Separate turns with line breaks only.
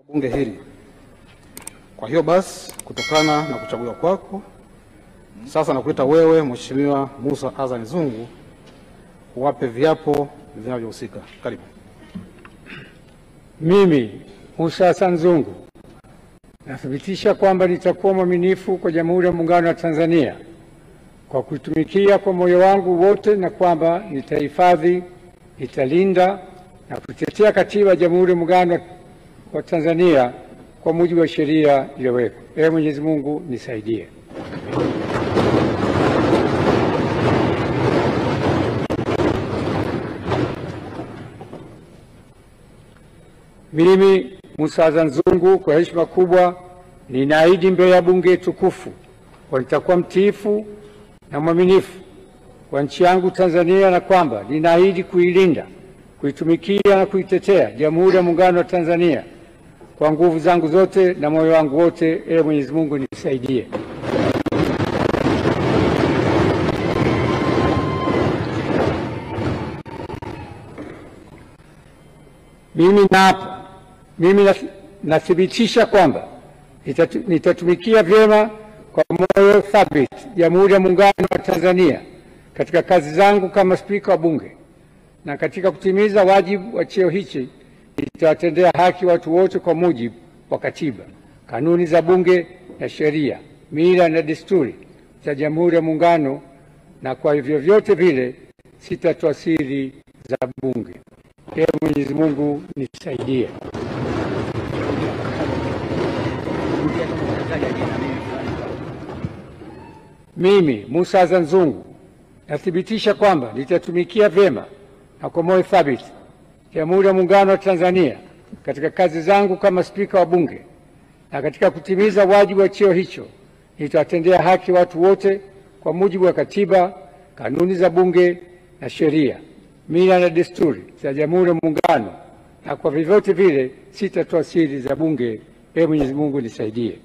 bunge hili. Kwa hiyo basi, kutokana na kuchaguliwa kwako, sasa nakuita wewe Mheshimiwa Musa Azzan Zungu uwape viapo vinavyohusika. Karibu.
Mimi Musa Azzan Zungu nathibitisha kwamba nitakuwa mwaminifu kwa Jamhuri ya Muungano wa Tanzania kwa kuitumikia kwa moyo wangu wote, na kwamba nitahifadhi, nitalinda na kutetea Katiba ya Jamhuri ya Muungano wa Tanzania kwa mujibu wa sheria iliyowekwa. Ee Mwenyezi Mungu nisaidie. Mimi Musa Azzan Zungu kwa heshima kubwa ninaahidi mbele ya bunge tukufu kwa nitakuwa mtiifu na mwaminifu kwa nchi yangu Tanzania, na kwamba ninaahidi kuilinda, kuitumikia na kuitetea Jamhuri ya Muungano wa Tanzania kwa nguvu zangu zote na moyo wangu wote. Ee Mwenyezi Mungu nisaidie. Mimi nathibitisha kwamba nitatumikia vyema kwa moyo thabiti Jamhuri ya Muungano wa Tanzania katika kazi zangu kama Spika wa Bunge, na katika kutimiza wajibu wa cheo hichi nitawatendea haki watu wote kwa mujibu wa Katiba, kanuni za Bunge na sheria, mila na desturi za Jamhuri ya Muungano, na kwa hivyo vyote vile sitatoa siri za Bunge. Ee Mwenyezi Mungu nisaidie. Mimi Musa Azzan Zungu nathibitisha kwamba nitatumikia vyema na kwa moyo thabiti Jamhuri ya Muungano wa Tanzania katika kazi zangu kama Spika wa Bunge, na katika kutimiza wajibu wa cheo hicho nitawatendea haki watu wote kwa mujibu wa Katiba, kanuni za Bunge na sheria, mila na desturi za Jamhuri ya Muungano, na kwa vyovyote vile sitatoa siri za Bunge. Ee Mwenyezi Mungu nisaidie.